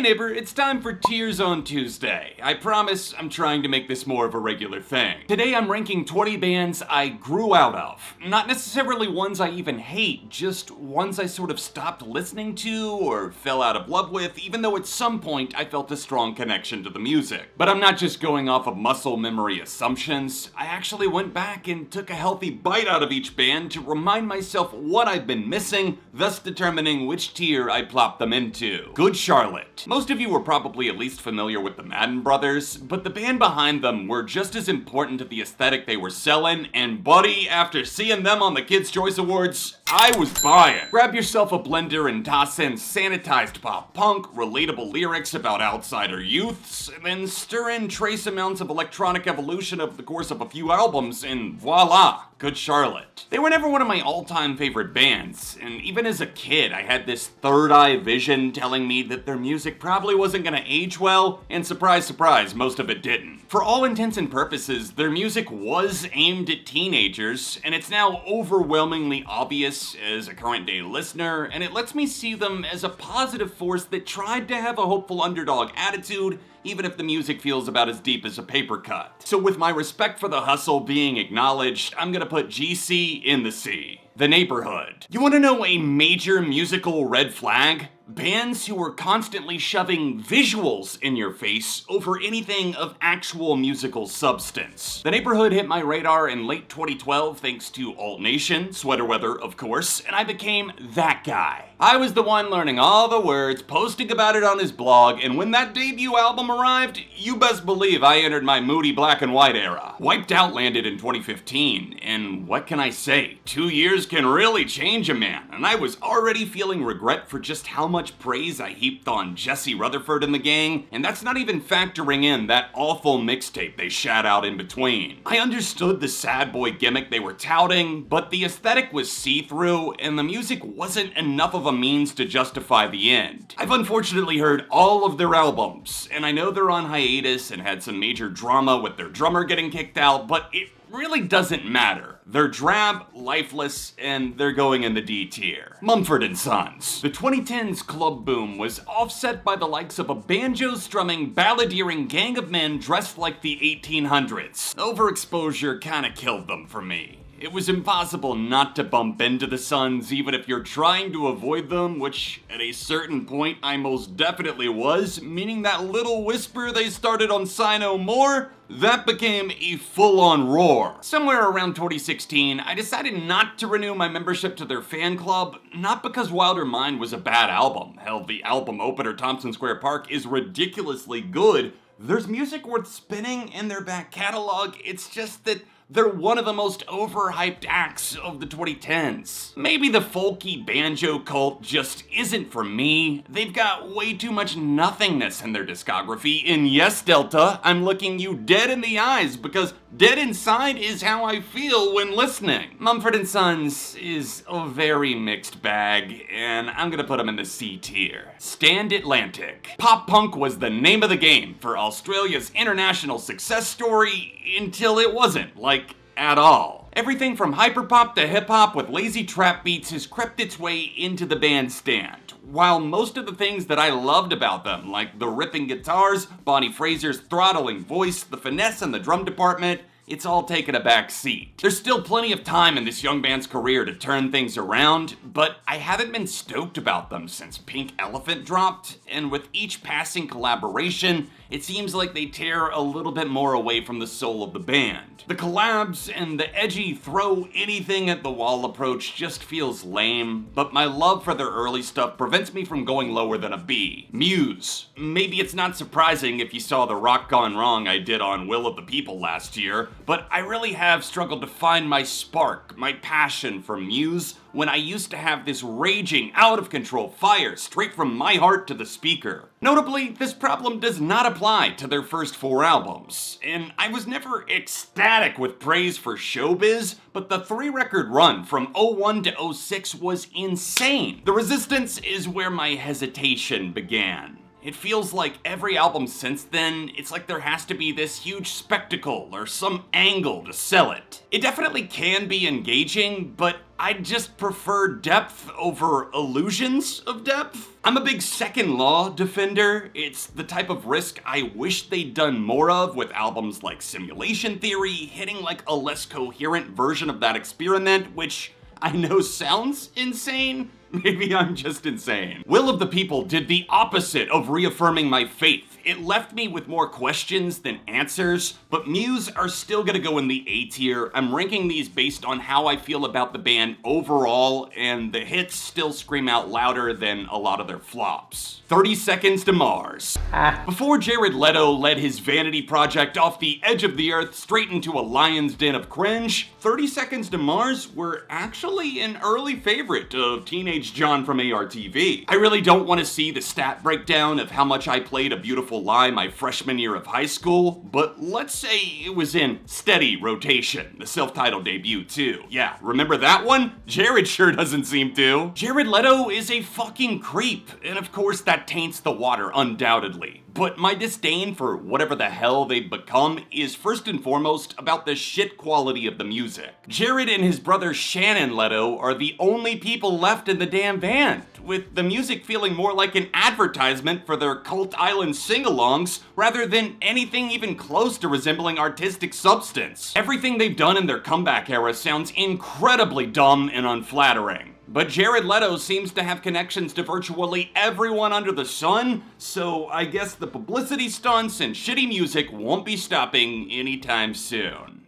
neighbor, it's time for Tears on Tuesday. I promise I'm trying to make this more of a regular thing. Today I'm ranking 20 bands I grew out of. Not necessarily ones I even hate, just ones I sort of stopped listening to or fell out of love with, even though at some point I felt a strong connection to the music. But I'm not just going off of muscle memory assumptions. I actually went back and took a healthy bite out of each band to remind myself what I've been missing, thus determining which tier I plop them into. Good Charlotte. Most of you were probably at least familiar with the Madden Brothers, but the band behind them were just as important to the aesthetic they were selling, and buddy, after seeing them on the Kids' Choice Awards, I was buying. Grab yourself a blender and toss in sanitized pop punk, relatable lyrics about outsider youths, and then stir in trace amounts of electronic evolution over the course of a few albums, and voila, Good Charlotte. They were never one of my all-time favorite bands, and even as a kid, I had this third-eye vision telling me that their music probably wasn't gonna age well, and surprise, surprise, most of it didn't. For all intents and purposes, their music was aimed at teenagers, and it's now overwhelmingly obvious as a current-day listener, and it lets me see them as a positive force that tried to have a hopeful underdog attitude, even if the music feels about as deep as a paper cut. So with my respect for the hustle being acknowledged, I'm gonna put GC in the C. The Neighbourhood. You wanna know a major musical red flag? Bands who were constantly shoving visuals in your face over anything of actual musical substance. The Neighbourhood hit my radar in late 2012 thanks to Alt Nation, Sweater Weather of course, and I became that guy. I was the one learning all the words, posting about it on his blog, and when that debut album arrived, you best believe I entered my moody black and white era. Wiped Out landed in 2015, and what can I say? 2 years can really change a man, and I was already feeling regret for just how much praise I heaped on Jesse Rutherford and the gang, and that's not even factoring in that awful mixtape they shat out in between. I understood the sad boy gimmick they were touting, but the aesthetic was see-through, and the music wasn't enough of a means to justify the end. I've unfortunately heard all of their albums, and I know they're on hiatus and had some major drama with their drummer getting kicked out, but it really doesn't matter. They're drab, lifeless, and they're going in the D tier. Mumford Sons. The 2010s club boom was offset by the likes of a banjo-strumming, balladeering gang of men dressed like the 1800s. Overexposure kinda killed them for me. It was impossible not to bump into the Sons even if you're trying to avoid them, which at a certain point I most definitely was, meaning that little whisper they started on Sigh No More, that became a full-on roar. Somewhere around 2016, I decided not to renew my membership to their fan club, not because Wilder Mind was a bad album. Hell, the album opener Thompson Square Park is ridiculously good. There's music worth spinning in their back catalog, it's just that they're one of the most overhyped acts of the 2010s. Maybe the folky banjo cult just isn't for me. They've got way too much nothingness in their discography, and yes, Delta, I'm looking you dead in the eyes because dead inside is how I feel when listening. Mumford & Sons is a very mixed bag, and I'm gonna put them in the C tier. Stand Atlantic. Pop punk was the name of the game for Australia's international success story until it wasn't, like, at all. Everything from hyperpop to hip-hop with lazy trap beats has crept its way into the bandstand. While most of the things that I loved about them, like the ripping guitars, Bonnie Fraser's throttling voice, the finesse in the drum department, it's all taken a back seat. There's still plenty of time in this young band's career to turn things around, but I haven't been stoked about them since Pink Elephant dropped, and with each passing collaboration, it seems like they tear a little bit more away from the soul of the band. The collabs and the edgy throw anything at the wall approach just feels lame, but my love for their early stuff prevents me from going lower than a B. Muse. Maybe it's not surprising if you saw the Rock Gone Wrong I did on Will of the People last year, but I really have struggled to find my spark, my passion for Muse, when I used to have this raging, out-of-control fire straight from my heart to the speaker. Notably, this problem does not apply to their first 4 albums, and I was never ecstatic with praise for Showbiz, but the 3-record run from 01 to 06 was insane. The Resistance is where my hesitation began. It feels like every album since then, it's like there has to be this huge spectacle or some angle to sell it. It definitely can be engaging, but I just prefer depth over illusions of depth. I'm a big second law defender. It's the type of risk I wish they'd done more of with albums like Simulation Theory, hitting like a less coherent version of that experiment, which I know sounds insane. Maybe I'm just insane. Will of the People did the opposite of reaffirming my faith. It left me with more questions than answers, but Muse are still gonna go in the A tier. I'm ranking these based on how I feel about the band overall, and the hits still scream out louder than a lot of their flops. 30 Seconds to Mars. Before Jared Leto led his vanity project off the edge of the earth straight into a lion's den of cringe, 30 Seconds to Mars were actually an early favorite of teenage John from ARTV. I really don't want to see the stat breakdown of how much I played A Beautiful Lie my freshman year of high school, but let's say it was in steady rotation, the self-titled debut too. Yeah, remember that one? Jared sure doesn't seem to. Jared Leto is a fucking creep, and of course that taints the water undoubtedly. But my disdain for whatever the hell they've become is first and foremost about the shit quality of the music. Jared and his brother Shannon Leto are the only people left in the damn band, with the music feeling more like an advertisement for their Cult Island sing-alongs rather than anything even close to resembling artistic substance. Everything they've done in their comeback era sounds incredibly dumb and unflattering. But Jared Leto seems to have connections to virtually everyone under the sun, so I guess the publicity stunts and shitty music won't be stopping anytime soon.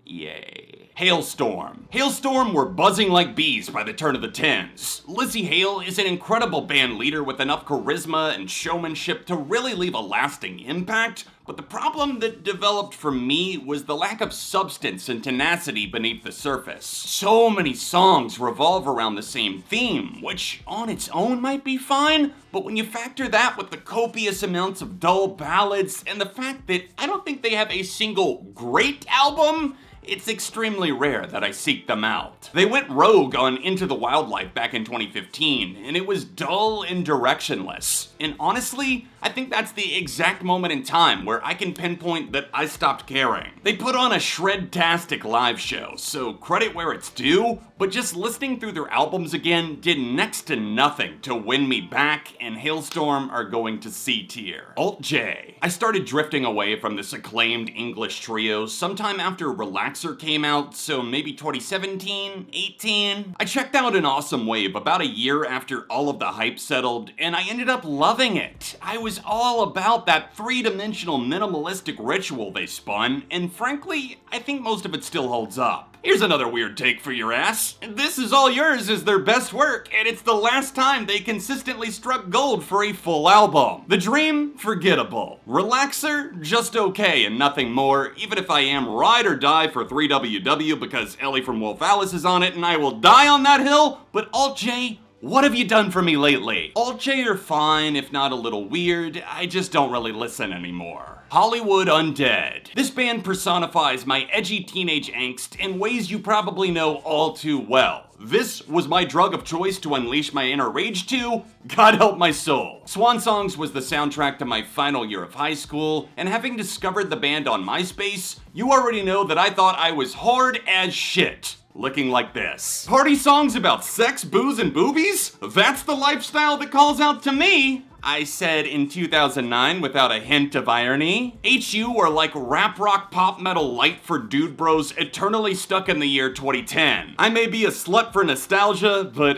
Yay. Halestorm. Halestorm were buzzing like bees by the turn of the tens. Lizzie Hale is an incredible band leader with enough charisma and showmanship to really leave a lasting impact, but the problem that developed for me was the lack of substance and tenacity beneath the surface. So many songs revolve around the same theme, which on its own might be fine, but when you factor that with the copious amounts of dull ballads and the fact that I don't think they have a single great album, it's extremely rare that I seek them out. They went rogue on Into the Wildlife back in 2015, and it was dull and directionless. And honestly, I think that's the exact moment in time where I can pinpoint that I stopped caring. They put on a shred-tastic live show, so credit where it's due, but just listening through their albums again did next to nothing to win me back, and Halestorm are going to C tier. Alt J. I started drifting away from this acclaimed English trio sometime after Relaxer came out, so maybe 2017, 18. I checked out An Awesome Wave about a year after all of the hype settled, and I ended up loving it. I was all about that three-dimensional minimalistic ritual they spun, and frankly, I think most of it still holds up. Here's another weird take for your ass. This Is All Yours is their best work, and it's the last time they consistently struck gold for a full album. The Dream, forgettable. Relaxer, just okay and nothing more, even if I am ride or die for 3WW because Ellie from Wolf Alice is on it and I will die on that hill, but Alt J, what have you done for me lately? Alt J are fine, if not a little weird, I just don't really listen anymore. Hollywood Undead. This band personifies my edgy teenage angst in ways you probably know all too well. This was my drug of choice to unleash my inner rage to, God help my soul. Swan Songs was the soundtrack to my final year of high school, and having discovered the band on MySpace, you already know that I thought I was hard as shit. Looking like this. Party songs about sex, booze, and boobies? That's the lifestyle that calls out to me, I said in 2009 without a hint of irony. HU are like rap rock pop metal light for dude bros eternally stuck in the year 2010. I may be a slut for nostalgia, but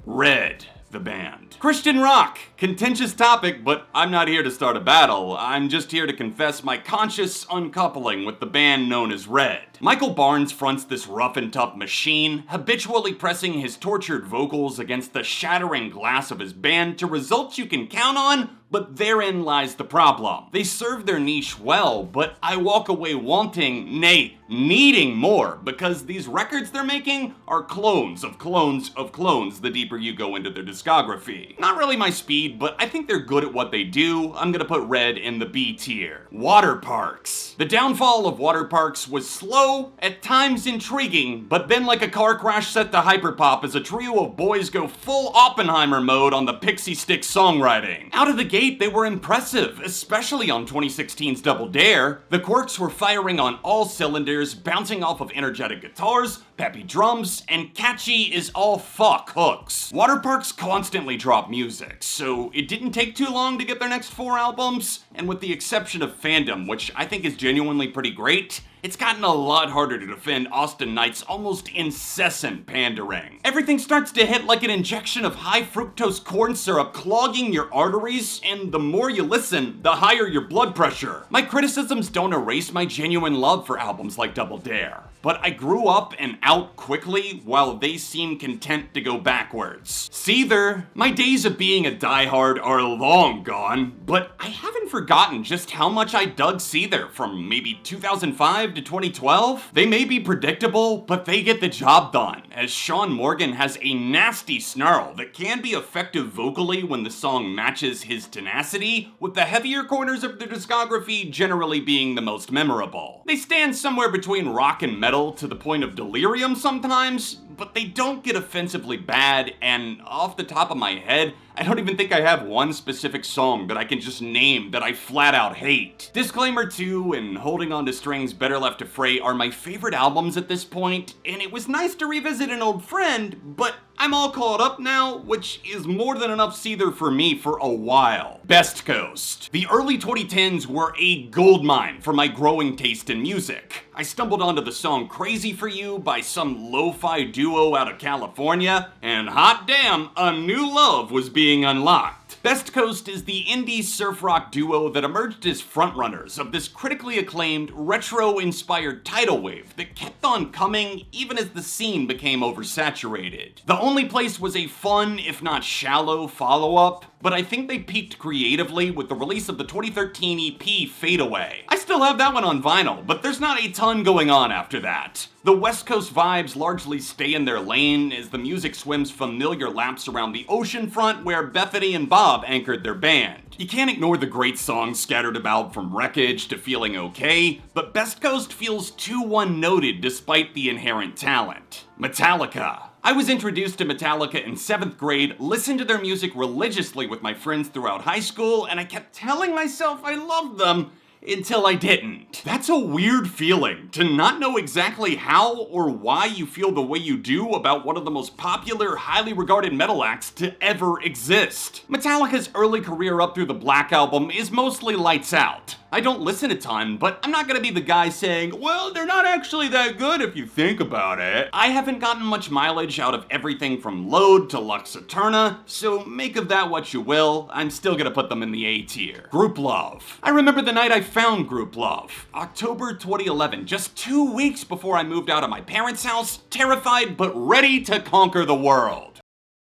Red, the band. Christian rock. Contentious topic, but I'm not here to start a battle. I'm just here to confess my conscious uncoupling with the band known as Red. Michael Barnes fronts this rough and tough machine, habitually pressing his tortured vocals against the shattering glass of his band to results you can count on, but therein lies the problem. They serve their niche well, but I walk away wanting, nay, needing more, because these records they're making are clones of clones of clones the deeper you go into their discography. Not really my speed, but I think they're good at what they do. I'm gonna put Red in the B tier. Waterparks. The downfall of Waterparks was slow duo, at times intriguing, but then like a car crash set to hyperpop as a trio of boys go full Oppenheimer mode on the pixie stick songwriting. Out of the gate, they were impressive, especially on 2016's Double Dare. The quirks were firing on all cylinders, bouncing off of energetic guitars, peppy drums, and catchy as all fuck hooks. Waterparks constantly drop music, so it didn't take too long to get their next 4 albums, and with the exception of Fandom, which I think is genuinely pretty great, it's gotten a lot harder to defend Austin Knight's almost incessant pandering. Everything starts to hit like an injection of high fructose corn syrup clogging your arteries, and the more you listen, the higher your blood pressure. My criticisms don't erase my genuine love for albums like Double Dare, but I grew up and out quickly while they seem content to go backwards. Seether, my days of being a diehard are long gone, but I haven't forgotten just how much I dug Seether from maybe 2005 to 2012. They may be predictable, but they get the job done, as Sean Morgan has a nasty snarl that can be effective vocally when the song matches his tenacity, with the heavier corners of their discography generally being the most memorable. They stand somewhere between rock and metal to the point of delirium sometimes, but they don't get offensively bad, and off the top of my head, I don't even think I have one specific song that I can just name that I flat out hate. Disclaimer 2 and Holding On to Strings Better Left to Fray are my favorite albums at this point, and it was nice to revisit an old friend, but I'm all caught up now, which is more than enough Seether for me for a while. Best Coast. The early 2010s were a goldmine for my growing taste in music. I stumbled onto the song Crazy For You by some lo-fi duo out of California, and hot damn, a new love was being unlocked. Best Coast is the indie surf rock duo that emerged as frontrunners of this critically acclaimed, retro-inspired tidal wave that kept on coming even as the scene became oversaturated. The only place was a fun, if not shallow, follow-up, but I think they peaked creatively with the release of the 2013 EP Fade Away. I still have that one on vinyl, but there's not a ton going on after that. The West Coast vibes largely stay in their lane as the music swims familiar laps around the ocean front where Bethany and Bob anchored their band. You can't ignore the great songs scattered about from Wreckage to Feeling Okay, but Best Coast feels too one-noted despite the inherent talent. Metallica. I was introduced to Metallica in 7th grade, listened to their music religiously with my friends throughout high school, and I kept telling myself I loved them until I didn't. That's a weird feeling, to not know exactly how or why you feel the way you do about one of the most popular, highly regarded metal acts to ever exist. Metallica's early career up through the Black Album is mostly lights out. I don't listen a ton, but I'm not gonna be the guy saying, well, they're not actually that good if you think about it. I haven't gotten much mileage out of everything from Load to Lux Eterna, so make of that what you will. I'm still gonna put them in the A tier. Grouplove. I remember the night I found Grouplove. October 2011, just 2 weeks before I moved out of my parents' house, terrified but ready to conquer the world.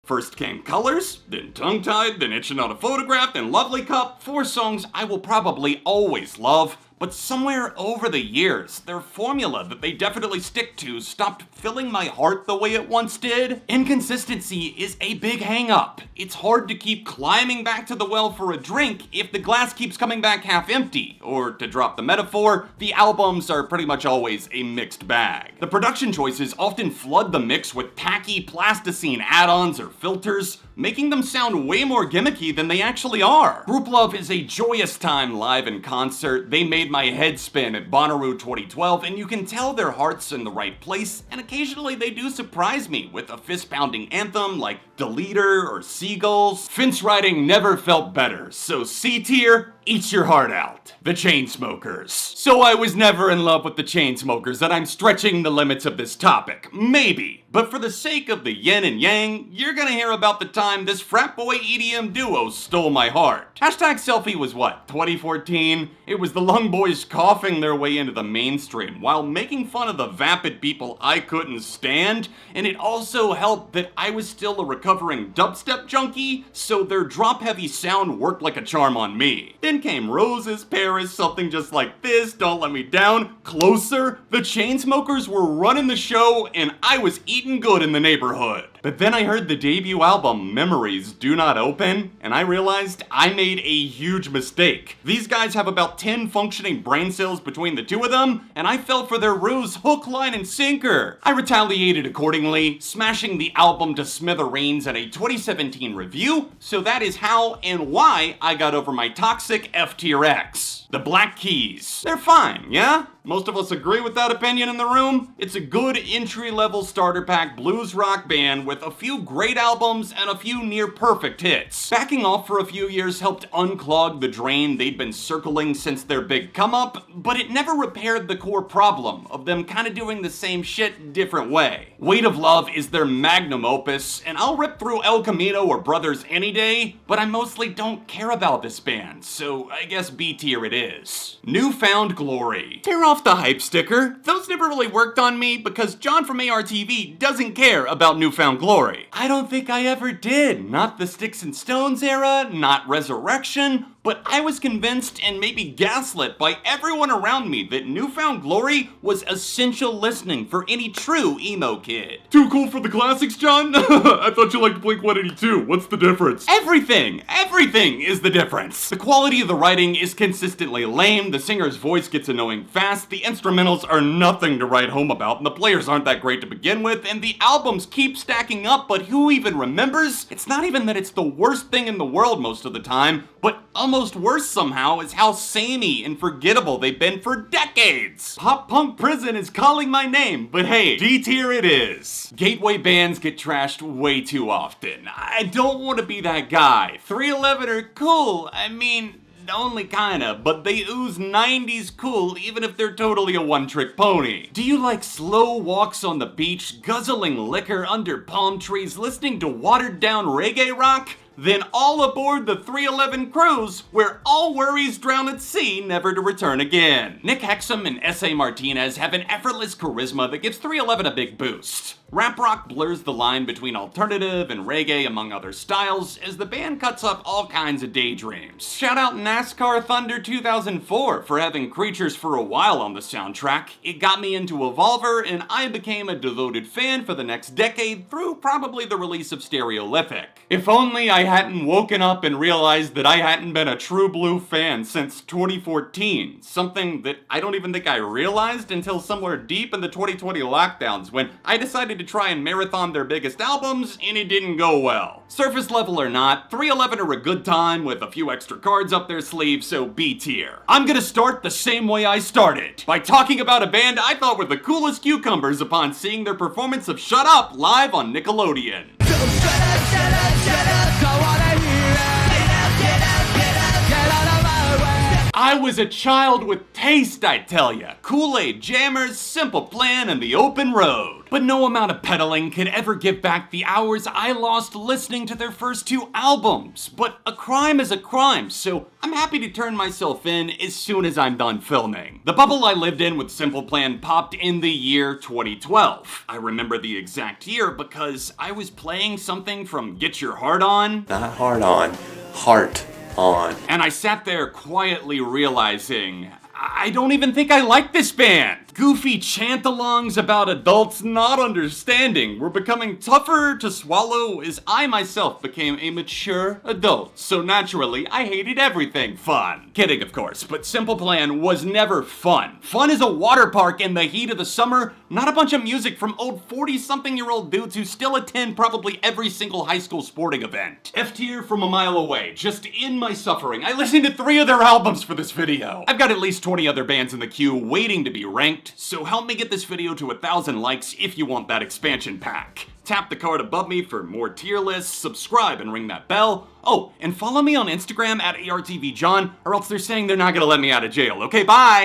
First came Colors, then Tongue Tied, then Itching on a Photograph, then Lovely Cup, 4 songs I will probably always love, but somewhere over the years, their formula that they definitely stick to stopped filling my heart the way it once did. Inconsistency is a big hang-up. It's hard to keep climbing back to the well for a drink if the glass keeps coming back half empty, or to drop the metaphor, the albums are pretty much always a mixed bag. The production choices often flood the mix with tacky plasticine add-ons or filters, making them sound way more gimmicky than they actually are. Grouplove is a joyous time live in concert. They made my head spin at Bonnaroo 2012, and you can tell their heart's in the right place, and occasionally they do surprise me with a fist-pounding anthem like Deleter or Seagulls. Fence riding never felt better, so C tier, eat your heart out. The Chainsmokers. So I was never in love with the Chainsmokers, and I'm stretching the limits of this topic. Maybe. But for the sake of the yin and yang, you're gonna hear about the time this frat boy EDM duo stole my heart. #selfie was what, 2014? It was the Lung Boys coughing their way into the mainstream while making fun of the vapid people I couldn't stand, and it also helped that I was still a recovering dubstep junkie, so their drop-heavy sound worked like a charm on me. Then came Roses, Paris, Something Just Like This, Don't Let Me Down, Closer. The Chainsmokers were running the show, and I was eating good in the neighborhood. But then I heard the debut album, Memories Do Not Open, and I realized I made a huge mistake. These guys have about 10 functioning brain cells between the two of them, and I fell for their ruse hook, line, and sinker. I retaliated accordingly, smashing the album to smithereens in a 2017 review, so that is how and why I got over my toxic F-tier X. The Black Keys. They're fine, yeah? Most of us agree with that opinion in the room. It's a good entry-level starter pack blues rock band with a few great albums and a few near-perfect hits. Backing off for a few years helped unclog the drain they'd been circling since their big come-up, but it never repaired the core problem of them kinda doing the same shit different way. Weight of Love is their magnum opus, and I'll rip through El Camino or Brothers any day, but I mostly don't care about this band, so I guess B tier it is. Newfound Glory. Tear off the hype sticker. Those never really worked on me because John from ARTV doesn't care about Newfound Glory. I don't think I ever did. Not the Sticks and Stones era, not Resurrection, but I was convinced and maybe gaslit by everyone around me that Newfound Glory was essential listening for any true emo kid. Too cool for the classics, John? I thought you liked Blink-182. What's the difference? Everything is the difference. The quality of the writing is consistently lame, the singer's voice gets annoying fast, the instrumentals are nothing to write home about, and the players aren't that great to begin with, and the albums keep stacking up, but who even remembers? It's not even that it's the worst thing in the world most of the time, but almost worse somehow is how samey and forgettable they've been for decades. Pop punk prison is calling my name, but hey, D tier it is. Gateway bands get trashed way too often. I don't want to be that guy. 311 are cool, I mean, only kinda, but they ooze 90s cool even if they're totally a one-trick pony. Do you like slow walks on the beach, guzzling liquor under palm trees, listening to watered-down reggae rock? Then all aboard the 311 cruise, where all worries drown at sea, never to return again. Nick Hexum and S.A. Martinez have an effortless charisma that gives 311 a big boost. Rap rock blurs the line between alternative and reggae among other styles as the band cuts up all kinds of daydreams. Shout out NASCAR Thunder 2004 for having Creatures for a While on the soundtrack. It got me into Evolver and I became a devoted fan for the next decade through probably the release of Stereolithic. If only I hadn't woken up and realized that I hadn't been a true blue fan since 2014. Something that I don't even think I realized until somewhere deep in the 2020 lockdowns when I decided to try and marathon their biggest albums and it didn't go well. Surface level or not, 311 are a good time with a few extra cards up their sleeve, so B tier. I'm gonna start the same way I started, by talking about a band I thought were the coolest cucumbers upon seeing their performance of Shut Up live on Nickelodeon. I was a child with taste, I tell ya. Kool-Aid Jammers, Simple Plan, and the Open Road. But no amount of pedaling could ever give back the hours I lost listening to their first two albums. But a crime is a crime, so I'm happy to turn myself in as soon as I'm done filming. The bubble I lived in with Simple Plan popped in the year 2012. I remember the exact year because I was playing something from Get Your Heart On. Not hard on, heart on. And I sat there quietly realizing, I don't even think I like this band. Goofy chant-alongs about adults not understanding were becoming tougher to swallow as I myself became a mature adult. So naturally, I hated everything fun. Kidding, of course, but Simple Plan was never fun. Fun is a water park in the heat of the summer, not a bunch of music from old 40-something-year-old dudes who still attend probably every single high school sporting event. F tier from a mile away, just in my suffering. I listened to 3 of their albums for this video. I've got at least 20 other bands in the queue waiting to be ranked, so help me get this video to 1,000 likes if you want that expansion pack. Tap the card above me for more tier lists, subscribe and ring that bell. Oh, and follow me on Instagram at ARTVJohn, or else they're saying they're not gonna let me out of jail. Okay, bye!